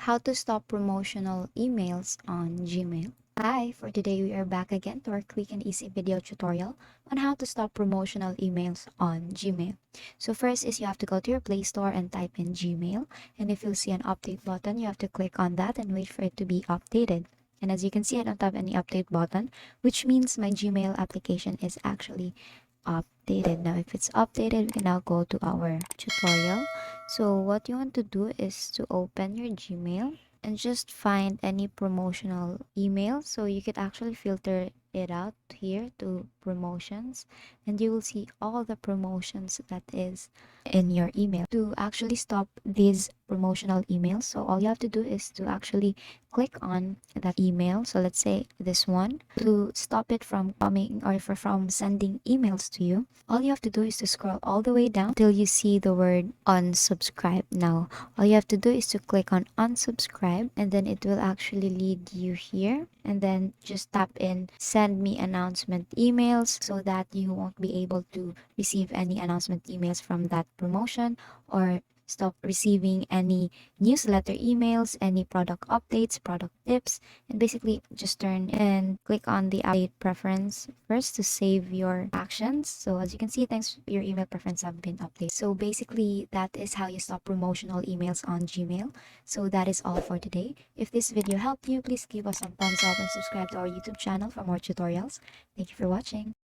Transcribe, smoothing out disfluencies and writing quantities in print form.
How to stop promotional emails on Gmail. Hi, for today we are back again to our quick and easy video tutorial on how to stop promotional emails on Gmail. So first is you have to go to your Play Store and type in Gmail, and if you'll see an update button, you have to click on that and wait for it to be updated. And as you can see, I don't have any update button, which means my Gmail application is actually updated. Now if it's updated, we can now go to our tutorial. So what you want to do is to open your Gmail and just find any promotional email. So you could actually filter it out here to promotions, and you will see all the promotions that is in your email. To actually stop these promotional emails, so all you have to do is to actually click on that email. So let's say this one. To stop it from coming or from sending emails to you, all you have to do is to scroll all the way down till you see the word unsubscribe. Now all you have to do is to click on unsubscribe, and then it will actually lead you here, and then just tap in send me announcement emails so that you won't be able to receive any announcement emails from that promotion, or stop receiving any newsletter emails, any product updates, product tips, and basically just turn and click on the update preference first to save your actions. So as you can see, thanks, your email preference have been updated. So basically that is how you stop promotional emails on Gmail. So that is all for today. If this video helped you, please give us some thumbs up and subscribe to our YouTube channel for more tutorials. Thank you for watching.